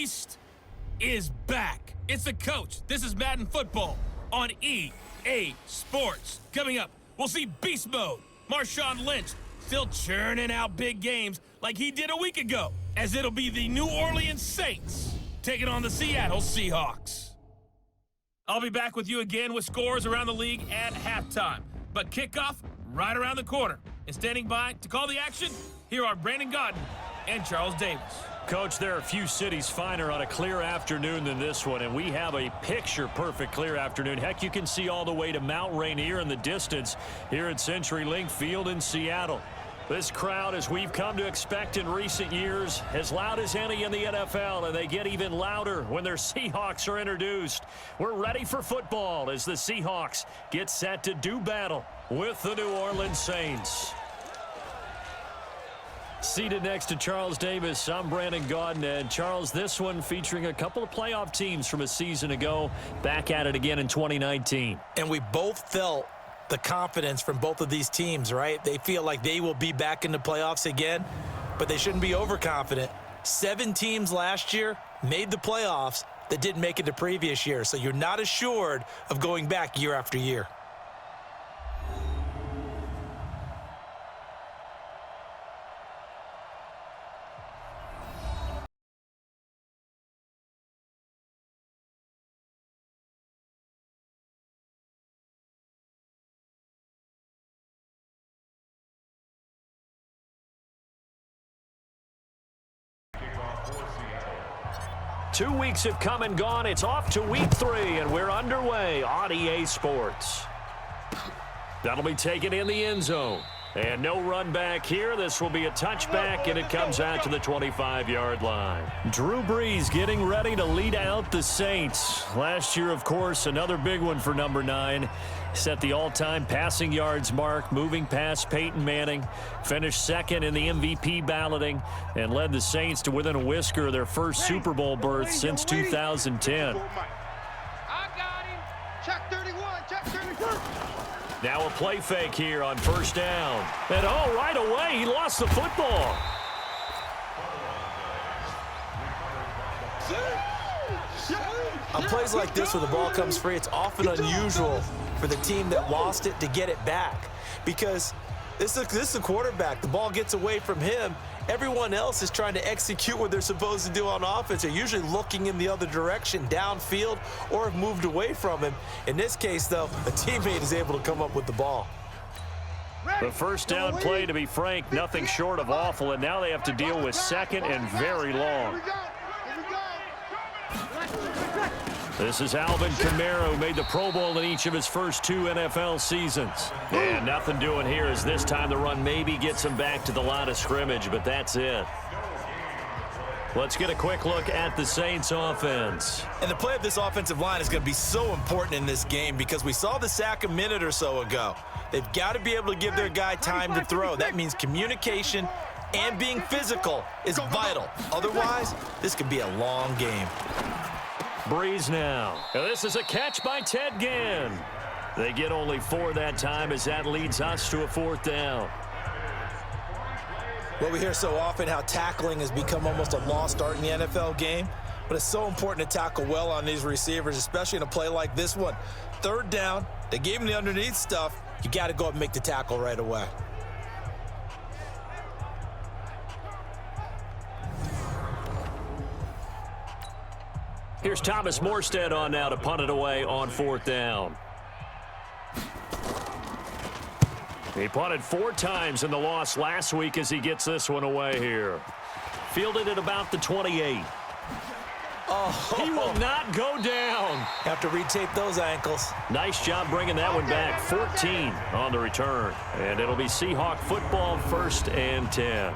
Beast is back. It's the coach. This is Madden Football on EA Sports. Coming up, we'll see Beast Mode. Marshawn Lynch still churning out big games like he did a week ago, as it'll be the New Orleans Saints taking on the Seattle Seahawks. I'll be back with you again with scores around the league at halftime. But kickoff right around the corner. And standing by to call the action, here are Brandon Gaudin and Charles Davis. Coach, there are a few cities finer on a clear afternoon than this one, and we have a picture-perfect clear afternoon. Heck, you can see all the way to Mount Rainier in the distance here at CenturyLink Field in Seattle. This crowd, as we've come to expect in recent years, as loud as any in the NFL, and they get even louder when their Seahawks are introduced. We're ready for football as the Seahawks get set to do battle with the New Orleans Saints. Seated next to Charles Davis, I'm Brandon Gaudin. And Charles, this one featuring a couple of playoff teams from a season ago, back at it again in 2019. And we both felt the confidence from both of these teams, right? They feel like they will be back in the playoffs again, but they shouldn't be overconfident. 7 teams last year made the playoffs that didn't make it the previous year, so you're not assured of going back year after year. Two weeks have come and gone. It's off to week 3, and we're underway on EA Sports. That'll be taken in the end zone. And no run back here. This will be a touchback, and it comes out to the 25-yard line. Drew Brees getting ready to lead out the Saints. Last year, of course, another big one for number 9. Set the all-time passing yards mark, moving past Peyton Manning. Finished second in the MVP balloting and led the Saints to within a whisker of their first Super Bowl berth since 2010. I got him. Check 31. Check 31. Now a play fake here on first down. And right away, he lost the football. On plays like this where the ball comes free, it's often unusual for the team that lost it to get it back, because this is a quarterback. The ball gets away from him. Everyone else is trying to execute what they're supposed to do on offense. They're usually looking in the other direction, downfield, or have moved away from him. In this case, though, a teammate is able to come up with the ball. The first down play, to be frank, nothing short of awful, and now they have to deal with second and very long. This is Alvin Kamara, who made the Pro Bowl in each of his first 2 NFL seasons. And nothing doing here, as this time the run maybe gets him back to the line of scrimmage, but that's it. Let's get a quick look at the Saints offense. And the play of this offensive line is going to be so important in this game, because we saw the sack a minute or so ago. They've got to be able to give their guy time to throw. That means communication and being physical is vital. Otherwise, this could be a long game. Brees now. This is a catch by Ted Ginn. They get only 4 that time, as that leads us to a 4th down. Well, we hear so often how tackling has become almost a lost art in the NFL game, but it's so important to tackle well on these receivers, especially in a play like this one. 3rd down, they gave him the underneath stuff. You got to go up and make the tackle right away. Here's Thomas Morstead on now to punt it away on 4th down. He punted 4 times in the loss last week as he gets this one away here. Fielded at about the 28. Oh, he will not go down. Have to retape those ankles. Nice job bringing that one back. 14 on the return. And it'll be Seahawk football, 1st and 10.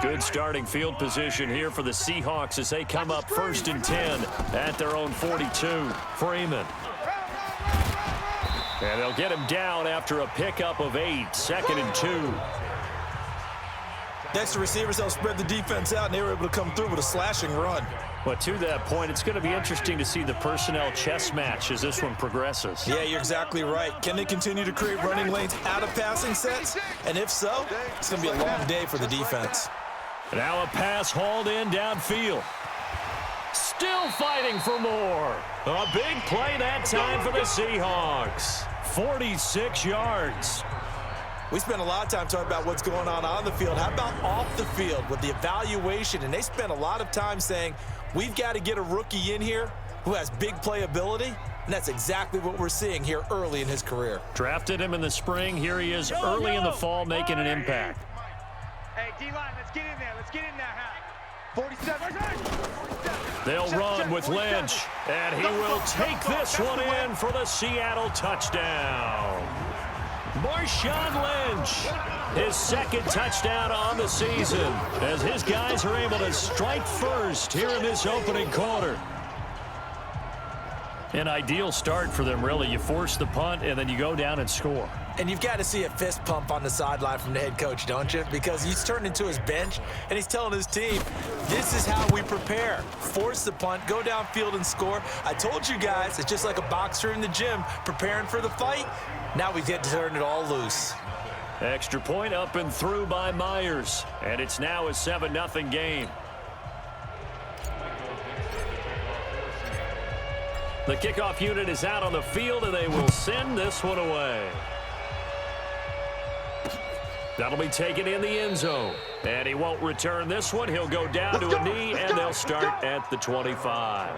Good starting field position here for the Seahawks as they come up 1st and 10 at their own 42. Freeman. And they'll get him down after a pickup of 8. 2nd and 2. Next to receivers, they'll spread the defense out, and they were able to come through with a slashing run. But to that point, it's going to be interesting to see the personnel chess match as this one progresses. Yeah, you're exactly right. Can they continue to create running lanes out of passing sets? And if so, it's going to be a long day for the defense. Now a pass hauled in downfield. Still fighting for more. A big play that time for the Seahawks. 46 yards. We spent a lot of time talking about what's going on the field. How about off the field with the evaluation? And they spent a lot of time saying, we've got to get a rookie in here who has big playability. And that's exactly what we're seeing here early in his career. Drafted him in the spring. Here he is early in the fall making an impact. Hey, D-line, let's get in there. Let's get in there, Hal. 47. They'll run with Lynch. And he will take this one in for the Seattle touchdown. Marshawn Lynch, his second touchdown on the season, as his guys are able to strike first here in this opening quarter. An ideal start for them, really. You force the punt, and then you go down and score. And you've got to see a fist pump on the sideline from the head coach, don't you? Because he's turned into his bench, and he's telling his team, this is how we prepare. Force the punt, go downfield and score. I told you guys, it's just like a boxer in the gym preparing for the fight. Now we get to turn it all loose. Extra point up and through by Myers, and it's now a 7-0 game. The kickoff unit is out on the field, and they will send this one away. That'll be taken in the end zone. And he won't return this one. He'll go down to a knee, and they'll start at the 25.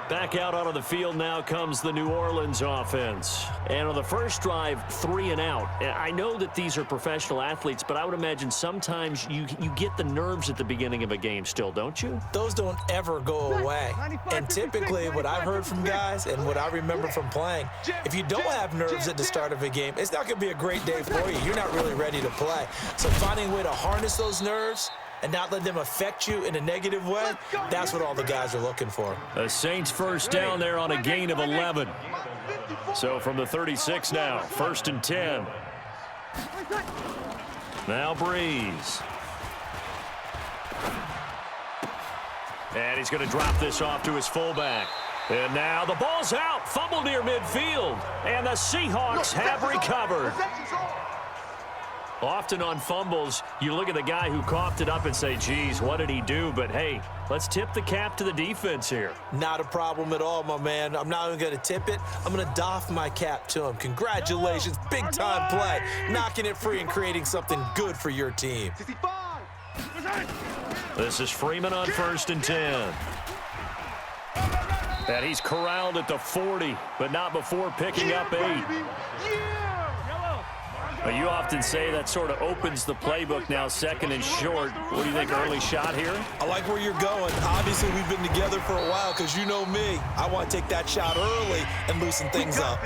Back out onto the field now comes the New Orleans offense. And on the first drive, 3 and out. I know that these are professional athletes, but I would imagine sometimes you get the nerves at the beginning of a game still, don't you? Those don't ever go away. And typically what I've heard from guys and what I remember from playing, if you don't have nerves at the start of a game, it's not going to be a great day for you. You're not really ready to play. So finding a way to harness those nerves and not let them affect you in a negative way, that's what all the guys are looking for. The Saints first down there on a gain of 11. So from the 36 now, 1st and 10. Now Breeze. And he's going to drop this off to his fullback. And now the ball's out, fumble near midfield. And the Seahawks have recovered. Often on fumbles, you look at the guy who coughed it up and say, geez, what did he do? But, hey, let's tip the cap to the defense here. Not a problem at all, my man. I'm not even going to tip it. I'm going to doff my cap to him. Congratulations, big-time play. Knocking it free and creating something good for your team. This is Freeman on 1st and 10. And he's corralled at the 40, but not before picking up 8. But you often say that sort of opens the playbook now, 2nd and short. What do you think, early shot here? I like where you're going. Obviously, we've been together for a while because you know me. I want to take that shot early and loosen things up.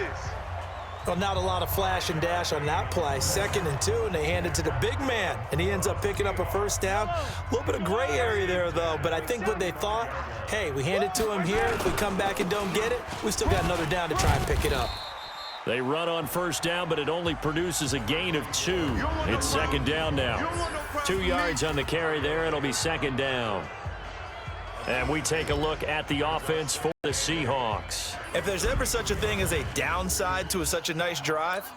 Well, not a lot of flash and dash on that play. 2nd and 2, and they hand it to the big man, and he ends up picking up a first down. A little bit of gray area there, though, but I think what they thought, hey, we hand it to him here. If we come back and don't get it, we still got another down to try and pick it up. They run on 1st down, but it only produces a gain of 2. It's 2nd down now. 2 yards on the carry there. It'll be 2nd down. And we take a look at the offense for the Seahawks. If there's ever such a thing as a downside to such a nice drive,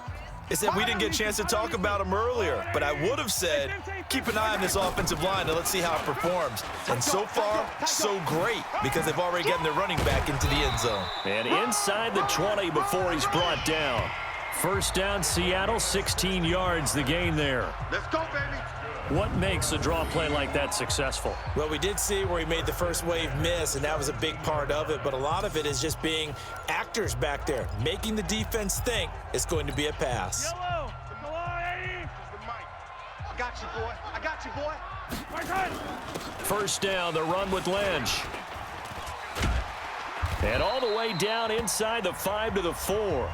it's that we didn't get a chance to talk about them earlier. But I would have said, keep an eye on this offensive line and let's see how it performs. And so far, so great, because they've already gotten their running back into the end zone. And inside the 20 before he's brought down. 1st down, Seattle, 16 yards, the gain there. Let's go, baby. What makes a draw play like that successful? Well, we did see where he made the first wave miss, and that was a big part of it. But a lot of it is just being actors back there, making the defense think it's going to be a pass. Yellow. Come on, Eddie. I got you, boy. I got you, boy. My turn. 1st down, the run with Lynch. And all the way down inside the 5 to the 4.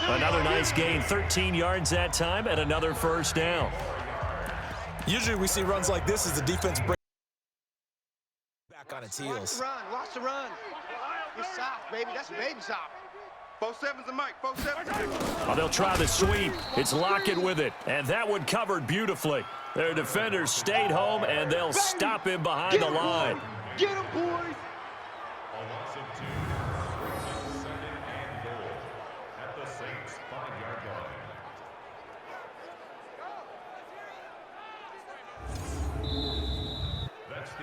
Another nice gain, 13 yards that time, and another 1st down. Usually we see runs like this as the defense breaks back on its heels. Watch the run. Watch the run. You're soft, baby. That's baby soft. 4-7's a mic. 4-7. Oh, they'll try the sweep. It's Lockett with it. And that one covered beautifully. Their defenders stayed home, and they'll stop him behind the line. Get him, boys.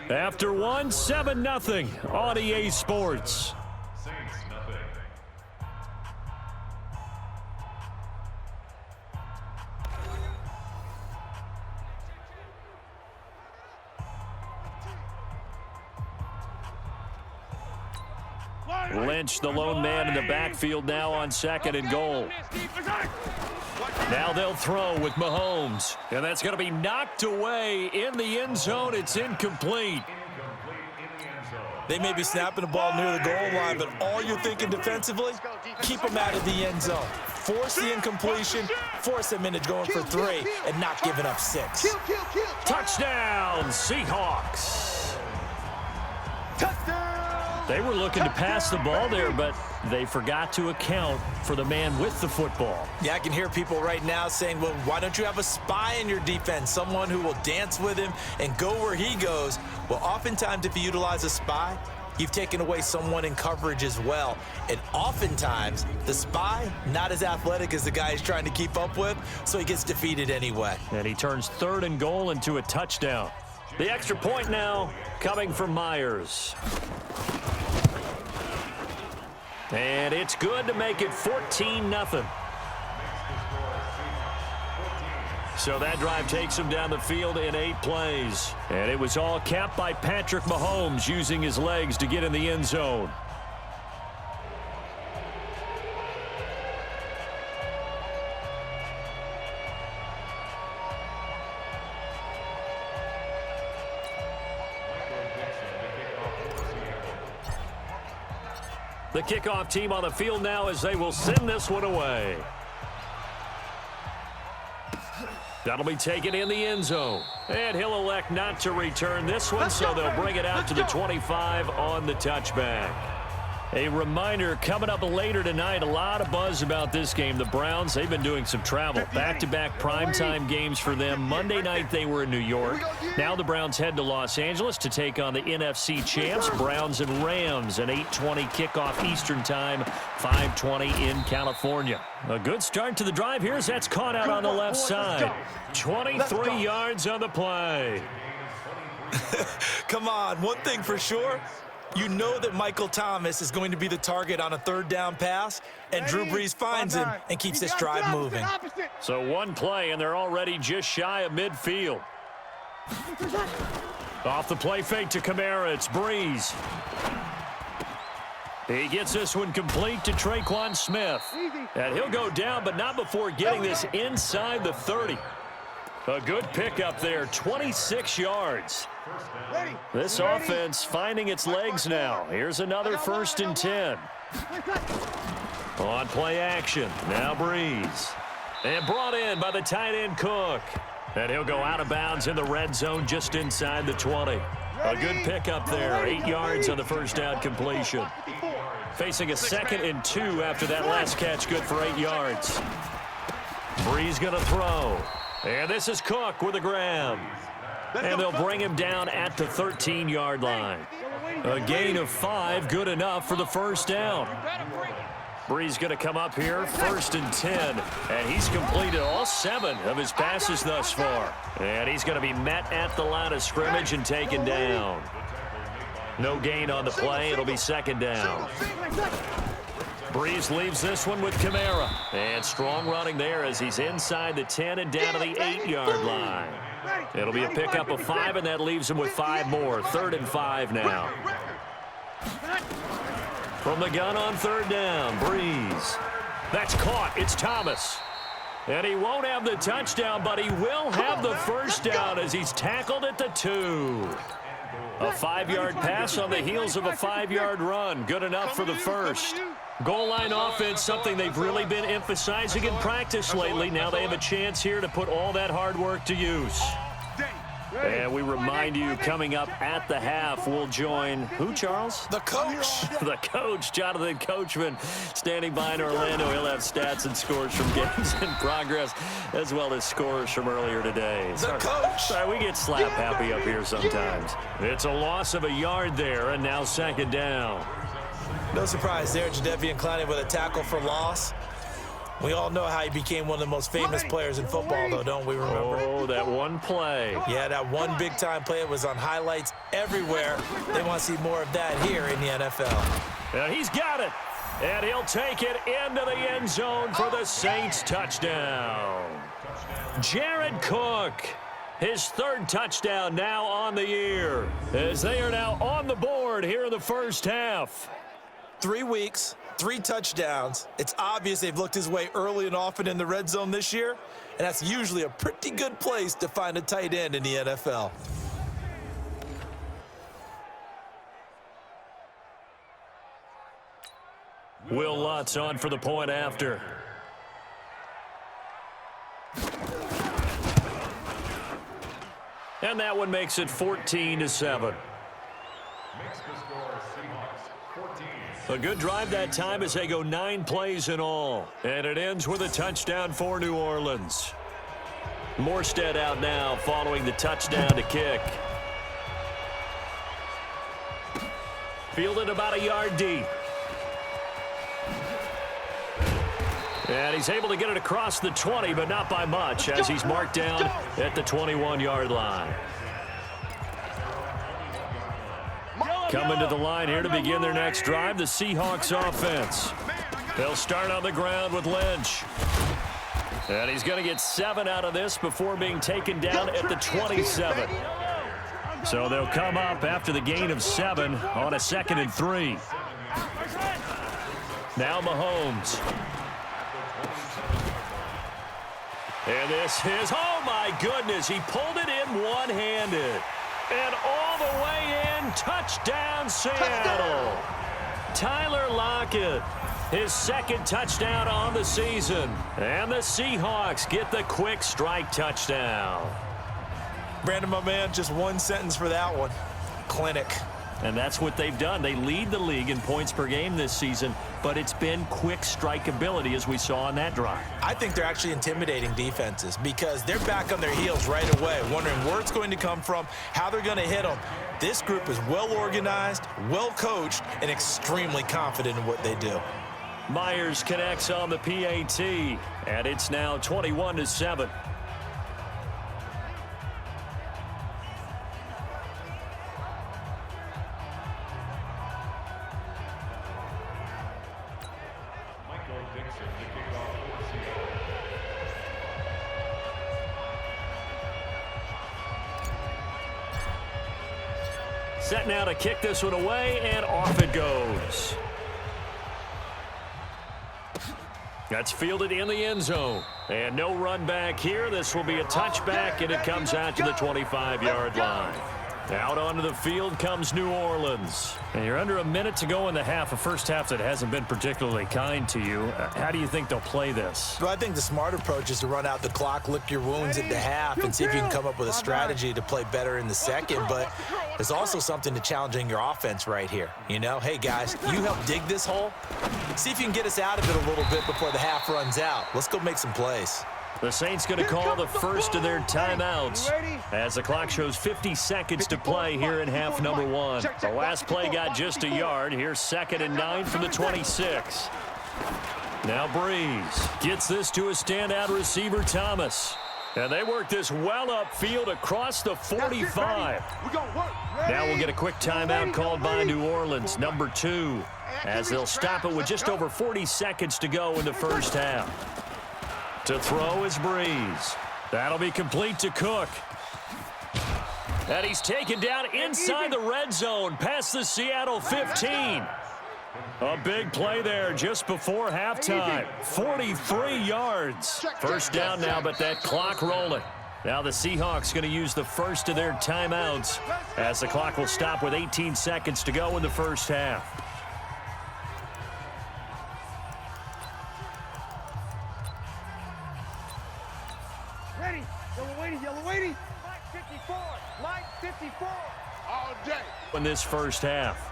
After one, 7-0 on EA Sports. Lynch, the lone man in the backfield now on 2nd and goal. Now they'll throw with Mahomes. And that's going to be knocked away in the end zone. It's incomplete. They may be snapping the ball near the goal line, but all you're thinking defensively, keep them out of the end zone. Force the incompletion, force them into going for 3, and not giving up 6. Touchdown, Seahawks. They were looking to pass the ball there, but they forgot to account for the man with the football. Yeah, I can hear people right now saying, well, why don't you have a spy in your defense, someone who will dance with him and go where he goes? Well, oftentimes if you utilize a spy, you've taken away someone in coverage as well. And oftentimes, the spy, not as athletic as the guy he's trying to keep up with, so he gets defeated anyway. And he turns 3rd and goal into a touchdown. The extra point now coming from Myers. And it's good to make it 14-0. So that drive takes him down the field in 8 plays. And it was all capped by Patrick Mahomes using his legs to get in the end zone. The kickoff team on the field now as they will send this one away. That'll be taken in the end zone. And he'll elect not to return this one, so they'll bring it out to the 25 on the touchback. A reminder, coming up later tonight, a lot of buzz about this game. The Browns, they've been doing some travel. Back-to-back primetime games for them. Monday night, they were in New York. Now the Browns head to Los Angeles to take on the NFC champs, Browns and Rams. An 8:20 kickoff Eastern time, 5:20 in California. A good start to the drive here as that's caught out on the left side. 23 yards on the play. Come on, one thing for sure. You know that Michael Thomas is going to be the target on a 3rd down pass, and Drew Brees finds him and keeps this drive moving. So one play, and they're already just shy of midfield. Off the play fake to Kamara, it's Brees. He gets this one complete to Traquan Smith. And he'll go down, but not before getting this inside the 30. A good pickup there, 26 yards. This offense finding its legs now. Here's another 1st and 10. On play action, now Brees. And brought in by the tight end Cook. And he'll go out of bounds in the red zone just inside the 20. A good pickup there, 8 yards on the 1st down completion. Facing a 2nd and 2 after that last catch, good for 8 yards. Brees gonna throw. And this is Cook with a grab. And they'll bring him down at the 13-yard line. A gain of 5, good enough for the 1st down. Brees going to come up here, 1st and 10. And he's completed all 7 of his passes thus far. And he's going to be met at the line of scrimmage and taken down. No gain on the play. It'll be 2nd down. Brees leaves this one with Kamara. And strong running there as he's inside the 10 and down to the 8-yard line. It'll be a pickup of 5, and that leaves him with 5 more. 3rd and 5 now. From the gun on 3rd down, Brees. That's caught. It's Thomas. And he won't have the touchdown, but he will have the 1st down as he's tackled at the 2. A 5-yard pass on the heels of a 5-yard run. Good enough for the 1st. Goal line offense, something they've really been emphasizing in practice lately. Now they have a chance here to put all that hard work to use. And we remind you, coming up at the half, we'll join who, Charles? The coach. The coach, Jonathan Coachman, standing by in Orlando. He'll have stats and scores from games in progress, as well as scores from earlier today. The coach. Sorry, we get slap happy up here sometimes. It's a loss of a yard there, and now second down. No surprise there, Jadeveon Clowney with a tackle for loss. We all know how he became one of the most famous players in football, though, don't we remember? Oh, that one play. Yeah, that one big-time play. It was on highlights everywhere. They want to see more of that here in the NFL. And he's got it. And he'll take it into the end zone for the Saints touchdown. Jared Cook, his third touchdown now on the year, as they are now on the board here in the first half. 3 weeks, 3 touchdowns. It's obvious they've looked his way early and often in the red zone this year, and that's usually a pretty good place to find a tight end in the NFL. Will Lutz on for the point after. And that one makes it 14-7. A good drive that time as they go 9 plays in all. And it ends with a touchdown for New Orleans. Morstead out now following the touchdown to kick. Fielded about a yard deep. And he's able to get it across the 20, but not by much, as he's marked down at the 21-yard line. Coming to the line here to begin their next drive, the Seahawks offense. They'll start on the ground with Lynch. And he's going to get 7 out of this before being taken down at the 27. So they'll come up after the gain of 7 on a 2nd and 3. Now Mahomes. And this is, oh my goodness, he pulled it in one-handed. And all the way in, touchdown Seattle. Tyler Lockett, his 2nd touchdown on the season. And the Seahawks get the quick strike touchdown. Brandon, my man, just one sentence for that one. Clinic. And that's what they've done. They lead the league in points per game this season, but it's been quick strike ability as we saw on that drive. I think they're actually intimidating defenses because they're back on their heels right away, wondering where it's going to come from, how they're going to hit them. This group is well organized, well coached, and extremely confident in what they do. Myers connects on the PAT, and it's now 21-7. Set now to kick this one away, and off it goes. That's fielded in the end zone. And no run back here. This will be a touchback, and it comes out to the 25-yard line. Out onto the field comes New Orleans. And you're under a minute to go in the half, a first half that hasn't been particularly kind to you. How do you think they'll play this? Well, I think the smart approach is to run out the clock, lick your wounds at the half, and see if you can come up with a strategy to play better in the second. But there's also something to challenging your offense right here. You know, hey, guys, you help dig this hole. See if you can get us out of it a little bit before the half runs out. Let's go make some plays. The Saints going to call the first of their timeouts as the clock shows 50 seconds to play here in half number 1. The last play got just a yard. Here's 2nd and 9 from the 26. Now Breeze gets this to a standout receiver, Thomas. And they work this well upfield across the 45. Now we'll get a quick timeout called by New Orleans, number 2, as they'll stop it with just over 40 seconds to go in the first half. To throw is Breeze. That'll be complete to Cook. And he's taken down inside the red zone past the Seattle 15. A big play there just before halftime. 43 yards. First down now, but that clock rolling. Now the Seahawks going to use the first of their timeouts as the clock will stop with 18 seconds to go in the first half. Ready. Yellow waiting. Yellow waiting. 54. 54 all day. In this first half.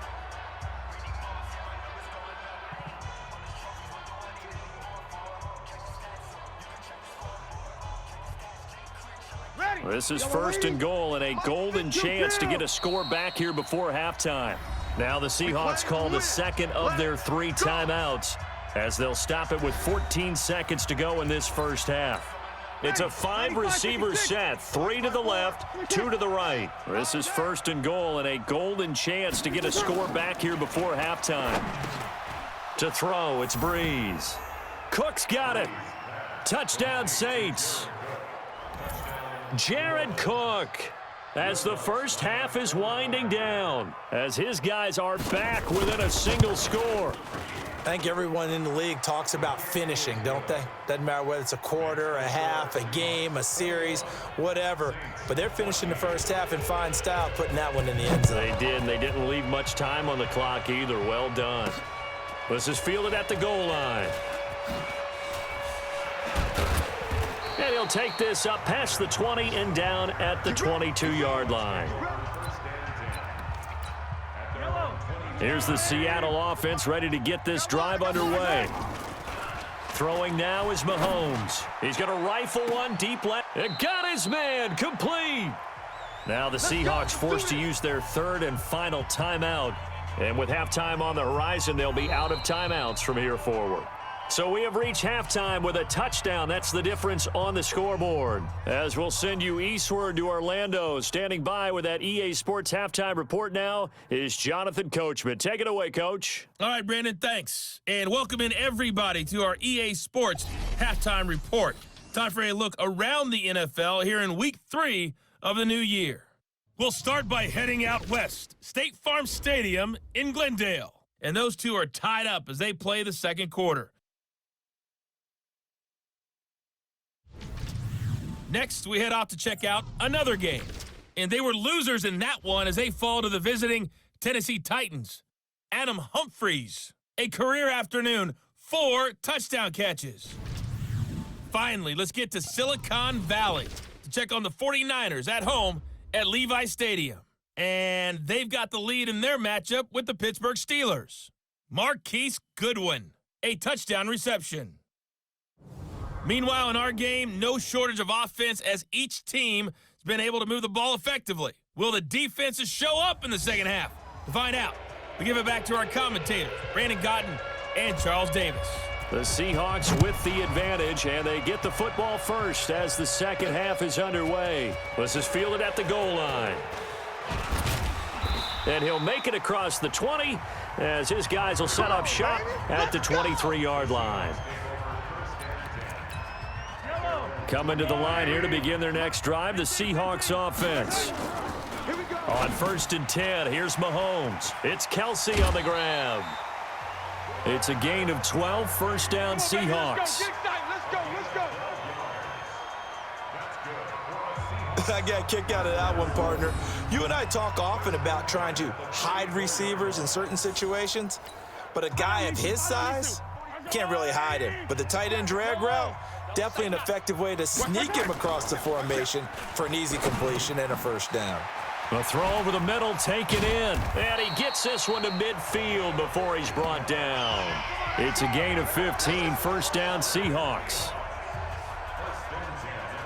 This is first and goal and a golden chance to get a score back here before halftime. Now the Seahawks call the second of their 3 timeouts as they'll stop it with 14 seconds to go in this first half. It's a 5-receiver set, 3 to the left, 2 to the right. This is first and goal and a golden chance to get a score back here before halftime. To throw, it's Breeze. Cook's got it. Touchdown Saints. Jared Cook, as the first half is winding down, as his guys are back within a single score. I think everyone in the league talks about finishing, don't they? Doesn't matter whether it's a quarter, a half, a game, a series, whatever. But they're finishing the first half in fine style, putting that one in the end zone. They did, and they didn't leave much time on the clock either. Well done. This is fielded at the goal line. And he'll take this up past the 20 and down at the 22-yard line. Here's the Seattle offense ready to get this drive underway. Throwing now is Mahomes. He's going to rifle one deep left. And got his man complete. Now the Seahawks forced to use their 3rd and final timeout. And with halftime on the horizon, they'll be out of timeouts from here forward. So we have reached halftime with a touchdown. That's the difference on the scoreboard. As we'll send you eastward to Orlando. Standing by with that EA Sports halftime report now is Jonathan Coachman. Take it away, Coach. All right, Brandon, thanks. And welcome in everybody to our EA Sports halftime report. Time for a look around the NFL here in week 3 of the new year. We'll start by heading out west. State Farm Stadium in Glendale. And those two are tied up as they play the second quarter. Next, we head off to check out another game. And they were losers in that one as they fall to the visiting Tennessee Titans. Adam Humphries, a career afternoon, 4 touchdown catches. Finally, let's get to Silicon Valley to check on the 49ers at home at Levi Stadium. And they've got the lead in their matchup with the Pittsburgh Steelers. Marquise Goodwin, a touchdown reception. Meanwhile, in our game, no shortage of offense as each team has been able to move the ball effectively. Will the defenses show up in the second half? To find out, we give it back to our commentators, Brandon Gotten and Charles Davis. The Seahawks with the advantage, and they get the football first as the second half is underway. This is fielded at the goal line. And he'll make it across the 20 as his guys will set up shop at the 23-yard line. Coming to the line here to begin their next drive, the Seahawks offense. On 1st and 10, here's Mahomes. It's Kelsey on the grab. It's a gain of 12, first down Seahawks. Let's go. I got a kick out of that one, partner. You and I talk often about trying to hide receivers in certain situations, but a guy of his size can't really hide him. But the tight end drag route, definitely an effective way to sneak him across the formation for an easy completion and a first down. A throw over the middle, taken in. And he gets this one to midfield before he's brought down. It's a gain of 15, first down Seahawks.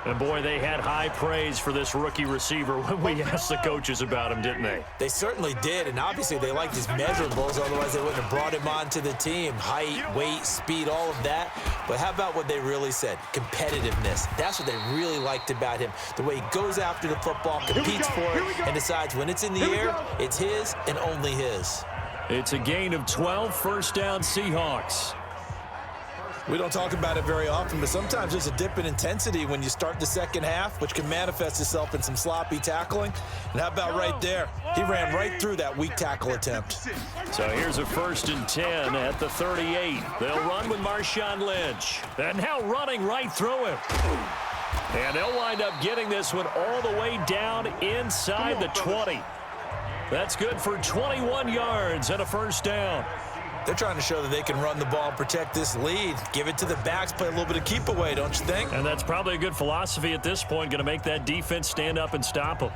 And boy, they had high praise for this rookie receiver when we asked the coaches about him, didn't they? They certainly did, and obviously they liked his measurables, otherwise they wouldn't have brought him onto the team. Height, weight, speed, all of that. But how about what they really said? Competitiveness. That's what they really liked about him. The way he goes after the football, competes for it, and decides when it's in the air, it's his and only his. It's a gain of 12, first down Seahawks. We don't talk about it very often, but sometimes there's a dip in intensity when you start the second half, which can manifest itself in some sloppy tackling. And how about right there? He ran right through that weak tackle attempt. So here's a 1st and 10 at the 38. They'll run with Marshawn Lynch. And now running right through him. And they'll wind up getting this one all the way down inside the 20. That's good for 21 yards and a first down. They're trying to show that they can run the ball and protect this lead. Give it to the backs, play a little bit of keep away, don't you think? And that's probably a good philosophy at this point, going to make that defense stand up and stop them.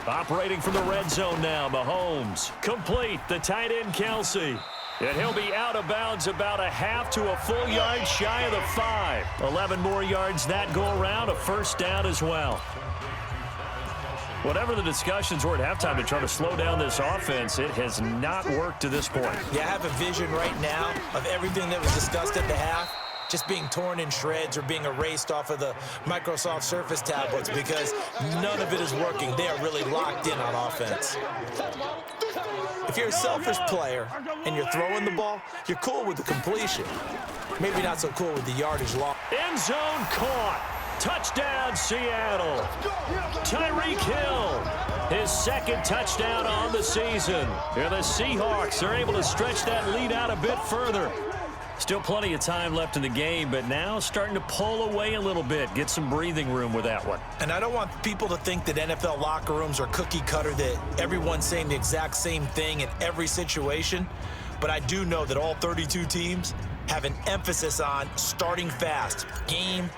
Operating from the red zone now, Mahomes. Complete, the tight end, Kelsey. And he'll be out of bounds about a half to a full yard shy of the 5. 11 more yards that go around, a first down as well. Whatever the discussions were at halftime to try to slow down this offense, it has not worked to this point. Yeah, I have a vision right now of everything that was discussed at the half just being torn in shreds or being erased off of the Microsoft Surface tablets because none of it is working. They are really locked in on offense. If you're a selfish player and you're throwing the ball, you're cool with the completion. Maybe not so cool with the yardage loss. End zone caught. Touchdown, Seattle. Tyreek Hill, his second touchdown on the season. Here the Seahawks are able to stretch that lead out a bit further. Still plenty of time left in the game, but now starting to pull away a little bit. Get some breathing room with that one. And I don't want people to think that NFL locker rooms are cookie cutter, that everyone's saying the exact same thing in every situation. But I do know that all 32 teams have an emphasis on starting fast. Game,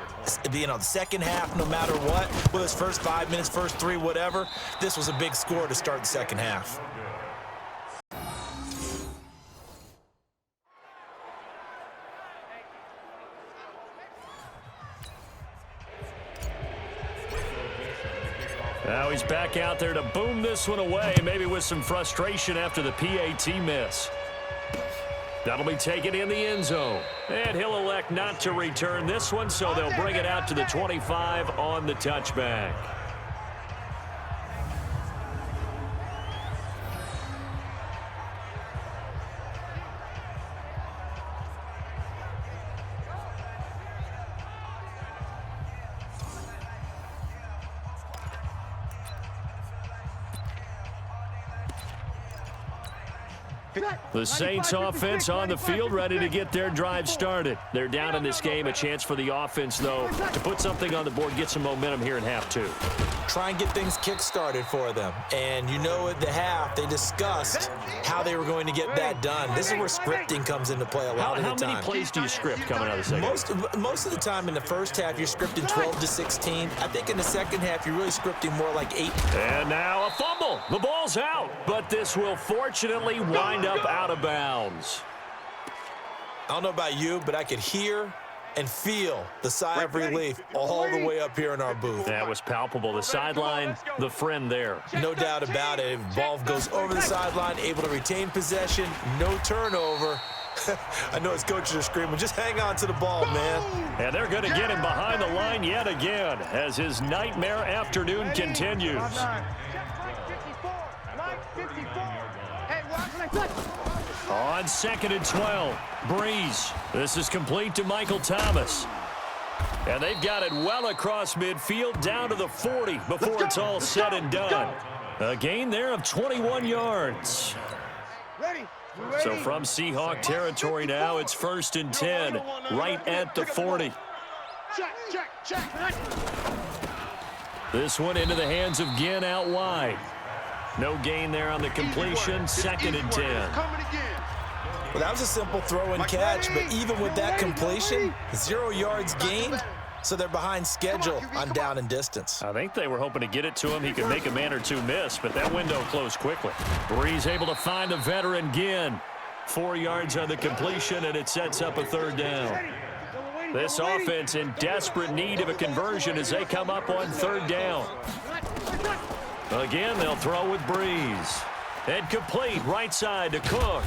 the second half, no matter what, whether it's first 5 minutes, first 3, whatever, this was a big score to start the second half. Now he's back out there to boom this one away, maybe with some frustration after the PAT miss. That'll be taken in the end zone. And he'll elect not to return this one, so they'll bring it out to the 25 on the touchback. The Saints offense on the field, ready to get their drive started. They're down in this game. A chance for the offense, though, to put something on the board, get some momentum here in half 2. Try and get things kick-started for them. And you know at the half, they discussed how they were going to get that done. This is where scripting comes into play a lot of the time. How many plays do you script coming out of the second? Most of the time in the first half, you're scripting 12 to 16. I think in the second half, you're really scripting more like 8. And now a fumble. The ball's out, but this will fortunately wind up out of bounds. I don't know about you, but I could hear and feel the sigh of relief all the way up here in our booth. That was palpable. The sideline, the friend there. No doubt about it. Ball goes over the sideline, able to retain possession, no turnover. I know his coaches are screaming, just hang on to the ball, man. And they're going to get him behind the line yet again as his nightmare afternoon continues. On 2nd and 12, Breeze. This is complete to Michael Thomas. And they've got it well across midfield down to the 40 before it's all said and done. A gain there of 21 yards. So from Seahawk territory now, it's 1st and 10, right at the 40. This one into the hands of Ginn out wide. No gain there on the completion, 2nd and 10. Well, that was a simple throw and catch, but even with that completion, 0 yards gained, so they're behind schedule on down and distance. I think they were hoping to get it to him. He could make a man or two miss, but that window closed quickly. Breeze able to find the veteran Ginn. 4 yards on the completion, and it sets up a 3rd down. This offense in desperate need of a conversion as they come up on 3rd down. Again, they'll throw with Breeze. And complete right side to Cook.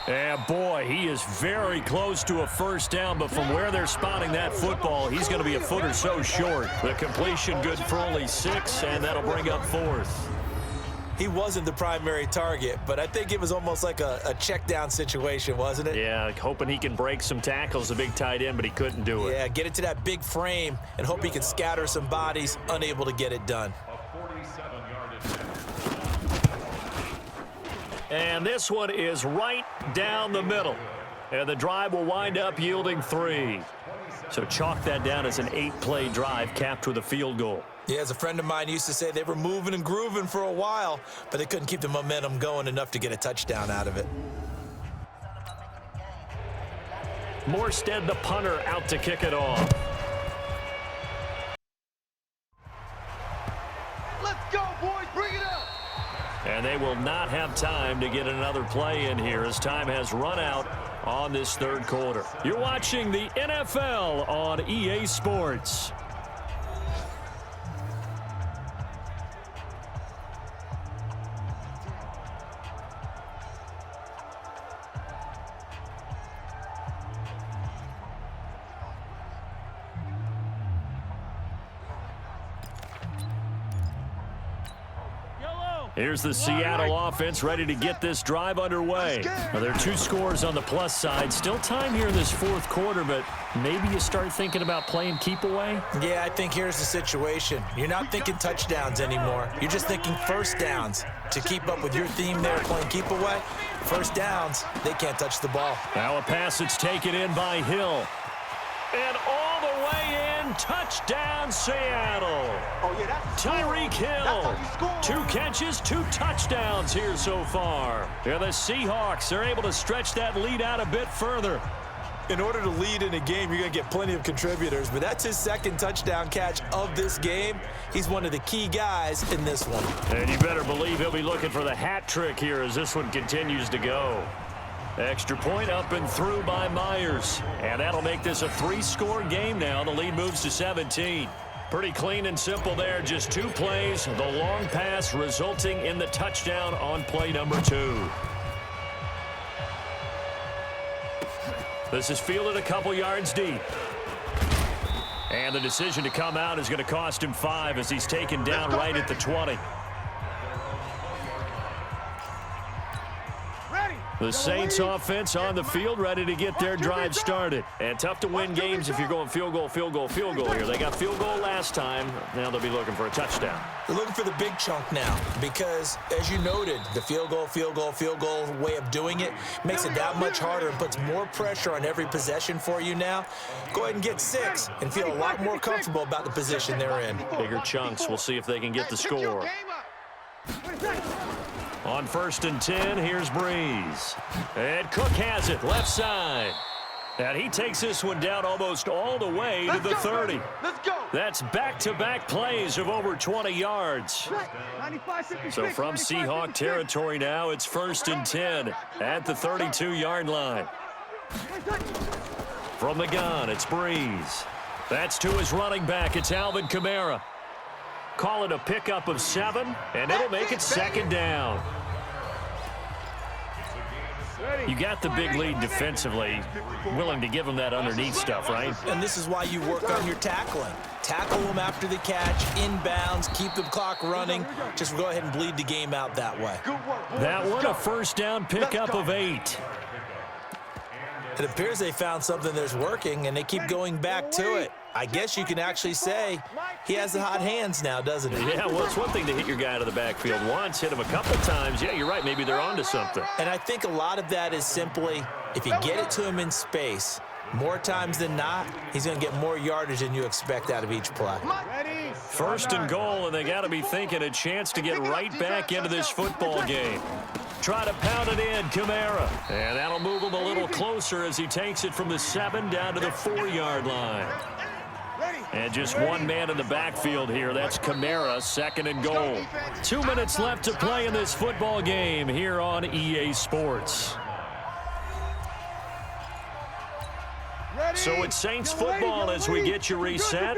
And boy, he is very close to a 1st down, but from where they're spotting that football, he's going to be a foot or so short. The completion good for only 6, and that'll bring up 4th. He wasn't the primary target, but I think it was almost like a check down situation, wasn't it? Yeah, hoping he can break some tackles, the big tight end, but he couldn't do it. Yeah, get it to that big frame and hope he can scatter some bodies, unable to get it done. And this one is right down the middle. And the drive will wind up yielding 3. So chalk that down as an 8-play drive capped with a field goal. Yeah, as a friend of mine used to say, they were moving and grooving for a while, but they couldn't keep the momentum going enough to get a touchdown out of it. Morstead, the punter, out to kick it off. Let's go, boys. Bring it up. And they will not have time to get another play in here as time has run out on this third quarter. You're watching the NFL on EA Sports. Here's the Seattle offense ready to get this drive underway. Now, there are 2 scores on the plus side. Still time here in this fourth quarter, but maybe you start thinking about playing keep away? Yeah, I think here's the situation. You're not thinking touchdowns anymore. You're just thinking first downs. To keep up with your theme there playing keep away, first downs, they can't touch the ball. Now a pass that's taken in by Hill. And all the way in, touchdown Seattle. Oh, yeah, that's Tyreek Hill, 2 catches, 2 touchdowns here so far. Yeah, the Seahawks are able to stretch that lead out a bit further. In order to lead in a game, you're going to get plenty of contributors, but that's his second touchdown catch of this game. He's one of the key guys in this one. And you better believe he'll be looking for the hat trick here as this one continues to go. Extra point up and through by Myers. And that'll make this a 3-score game now. The lead moves to 17. Pretty clean and simple there. Just 2 plays. The long pass resulting in the touchdown on play number 2. This is fielded a couple yards deep. And the decision to come out is going to cost him 5 as he's taken down right at the 20. The Saints offense on the field ready to get their drive started. And tough to win games if you're going field goal, field goal, field goal here. They got field goal last time. Now they'll be looking for a touchdown. They're looking for the big chunk now because, as you noted, the field goal way of doing it makes it that much harder and puts more pressure on every possession for you now. Go ahead and get 6 and feel a lot more comfortable about the position they're in. Bigger chunks. We'll see if they can get the score. On 1st and 10, here's Breeze. And Cook has it, left side. And he takes this one down almost all the way to the 30. Let's go. That's back-to-back plays of over 20 yards. So from Seahawk territory now, it's 1st and 10 at the 32-yard line. From the gun, it's Breeze. That's to his running back. It's Alvin Kamara. Call it a pickup of 7, and it'll make it 2nd down. You got the big lead defensively, willing to give them that underneath stuff, right? And this is why you work on your tackling. Tackle them after the catch, inbounds, keep the clock running. Just go ahead and bleed the game out that way. That one, a 1st down pickup of 8. It appears they found something that's working, and they keep going back to it. I guess you can actually say he has the hot hands now, doesn't he? Yeah, well, it's one thing to hit your guy out of the backfield once, hit him a couple times. Yeah, you're right. Maybe they're onto something. And I think a lot of that is simply if you get it to him in space, more times than not, he's going to get more yardage than you expect out of each play. 1st and goal, and they got to be thinking a chance to get right back into this football game. Try to pound it in, Kamara. And that'll move him a little closer as he takes it from the 7 down to the 4-yard line. And just one man in the backfield here. That's Kamara, 2nd and goal. 2 minutes left to play in this football game here on EA Sports. So it's Saints football as we get you reset.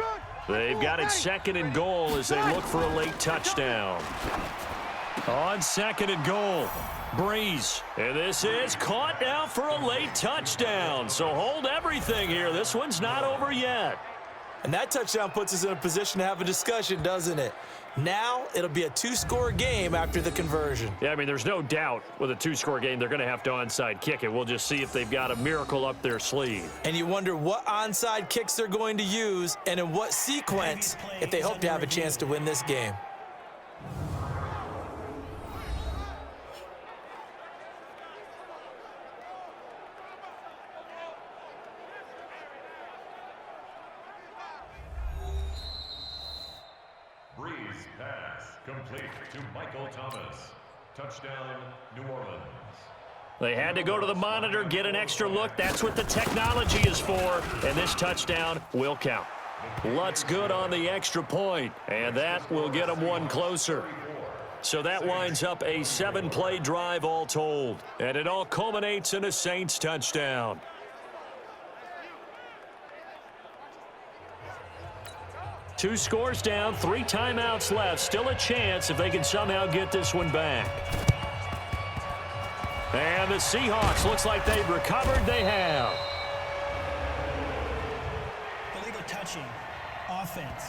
They've got it 2nd and goal as they look for a late touchdown. On 2nd and goal, Breeze. And this is caught now for a late touchdown. So hold everything here. This one's not over yet. And that touchdown puts us in a position to have a discussion, doesn't it? Now it'll be a 2-score game after the conversion. Yeah, I mean, there's no doubt with a 2-score game, they're going to have to onside kick it. We'll just see if they've got a miracle up their sleeve. And you wonder what onside kicks they're going to use and in what sequence if they hope to have a chance to win this game. Breeze pass complete to Michael Thomas. Touchdown, New Orleans. They had to go to the monitor, get an extra look. That's what the technology is for. And this touchdown will count. Lutz good on the extra point, and that will get them one closer. So that winds up a 7-play drive all told, and it all culminates in a Saints touchdown. Two scores down, 3 timeouts left. Still a chance if they can somehow get this one back. And the Seahawks, looks like they've recovered. They have. Illegal touching. Offense.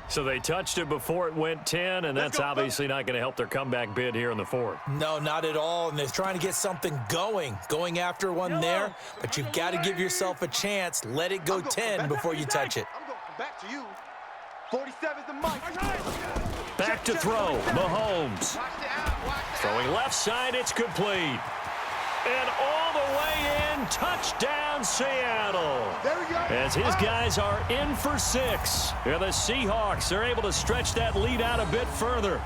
So they touched it before it went 10, and that's obviously not going to help their comeback bid here in the fourth. No, not at all, and they're trying to get something going after one there, but you've got to give yourself a chance. Let it go 10 before you touch it. I'm going back to you. 47's the mic. Back to throw, Mahomes. Throwing left side, it's complete. And all the way in, touchdown Seattle. There we go. As his guys are in for 6. And the Seahawks are able to stretch that lead out a bit further.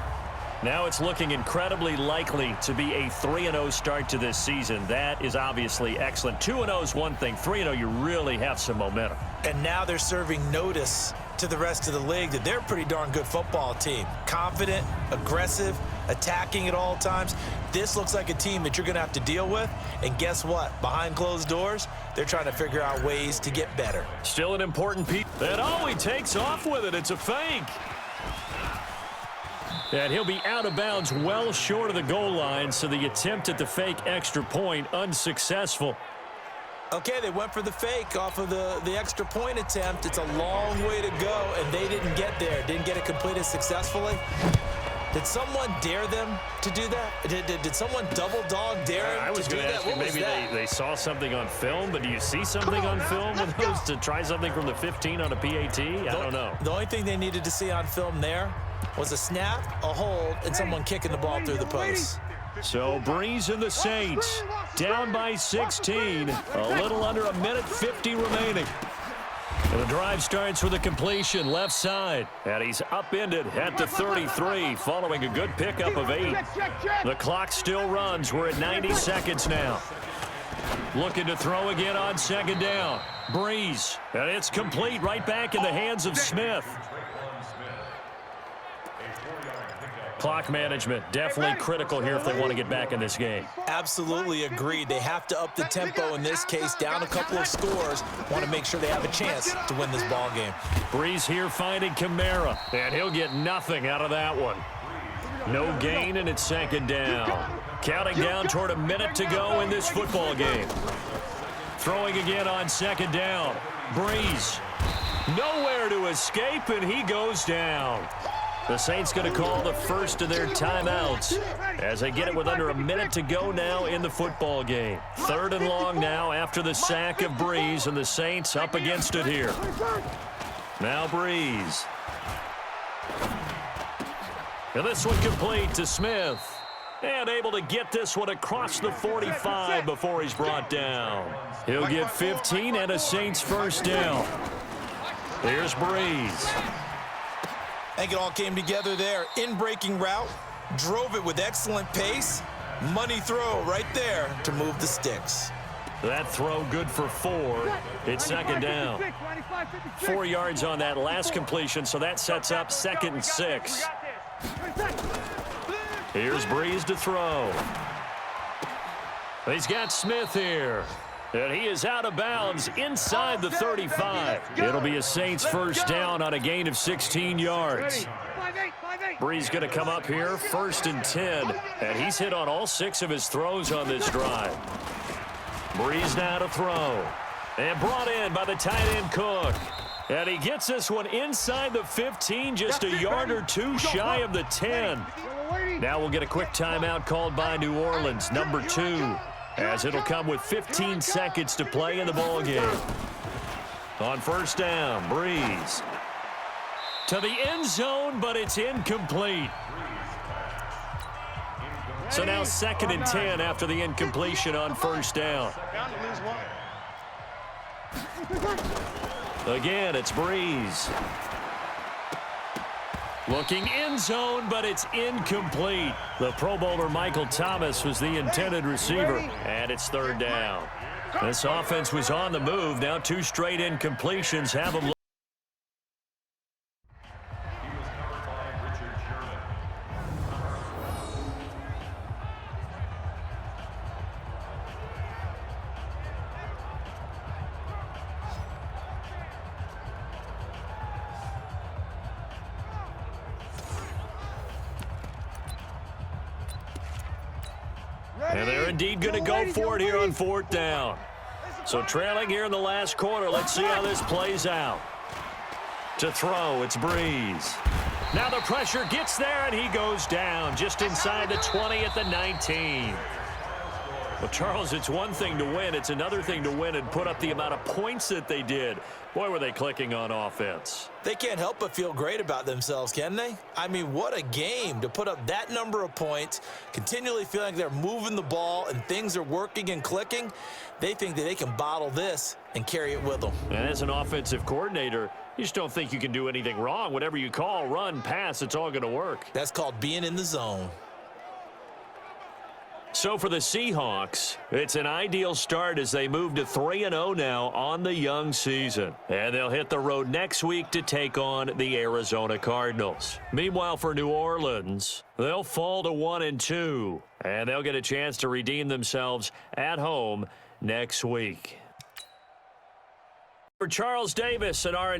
Now it's looking incredibly likely to be a 3-0 start to this season. That is obviously excellent. 2-0 is one thing. 3-0, you really have some momentum. And now they're serving notice to the rest of the league that they're a pretty darn good football team. Confident, aggressive, attacking at all times. This looks like a team that you're going to have to deal with. And guess what? Behind closed doors, they're trying to figure out ways to get better. Still an important piece. And oh, he takes off with it. It's a fake. And he'll be out of bounds well short of the goal line, so the attempt at the fake extra point unsuccessful. Okay, they went for the fake off of the extra point attempt. It's a long way to go, and they didn't get there. Didn't get it completed successfully. Did someone dare them to do that? Did someone double dog dare them I was to do going to that? ask you, maybe they saw something on film, but do you see something on film with those to try something from the 15 on a PAT? I don't know. The only thing they needed to see on film there was a snap, a hold, and someone kicking the ball through the post. So Breeze and the Saints down by 16. A little under 1:50 remaining. And the drive starts with a completion left side. And he's upended at the 33 following a good pickup of 8. The clock still runs. We're at 90 seconds now. Looking to throw again on second down. Breeze. And it's complete right back in the hands of Smith. Clock management definitely critical here if they want to get back in this game. Absolutely agreed. They have to up the tempo in this case, down a couple of scores. Want to make sure they have a chance to win this ball game. Breeze here finding Kamara, and he'll get nothing out of that one. No gain, and it's second down. Counting down toward a minute to go in this football game. Throwing again on second down. Breeze. Nowhere to escape, and he goes down. The Saints going to call the first of their timeouts as they get it with under a minute to go now in the football game. 3rd and long now after the sack of Breeze, and the Saints up against it here. Now Breeze. And this one complete to Smith. And able to get this one across the 45 before he's brought down. He'll get 15 and a Saints first down. Here's Breeze. I think it all came together there. In-breaking route, drove it with excellent pace. Money throw right there to move the sticks. That throw good for 4. It's second down. 4 yards on that last completion, so that sets up 2nd and 6. Here's Breeze to throw. He's got Smith here. And he is out of bounds inside the 35. It'll be a Saints first down on a gain of 16 yards. Breeze going to come up here, 1st and 10. And he's hit on all 6 of his throws on this drive. Breeze now to throw. And brought in by the tight end Cook. And he gets this one inside the 15, just a yard or 2 shy of the 10. Now we'll get a quick timeout called by New Orleans, number 2. As it'll come with 15 seconds to play in the ball game. On first down, Breeze. To the end zone, but it's incomplete. So now 2nd and 10 after the incompletion on first down. Again, it's Breeze. Looking end zone, but it's incomplete. The Pro Bowler Michael Thomas was the intended receiver, and it's 3rd down. This offense was on the move. Now 2 straight incompletions have them. He was covered by Richard Sherman. And they're indeed going to go for it here on 4th down. So trailing here in the last quarter. Let's see how this plays out. To throw, it's Breeze. Now the pressure gets there, and he goes down just inside the 20 at the 19. Well, Charles, it's one thing to win. It's another thing to win and put up the amount of points that they did. Boy, were they clicking on offense. They can't help but feel great about themselves, can they? I mean, what a game to put up that number of points, continually feeling like they're moving the ball and things are working and clicking. They think that they can bottle this and carry it with them. And as an offensive coordinator, you just don't think you can do anything wrong. Whatever you call, run, pass, it's all going to work. That's called being in the zone. So for the Seahawks, it's an ideal start as they move to 3-0 now on the young season. And they'll hit the road next week to take on the Arizona Cardinals. Meanwhile, for New Orleans, they'll fall to 1-2. And they'll get a chance to redeem themselves at home next week. For Charles Davis and our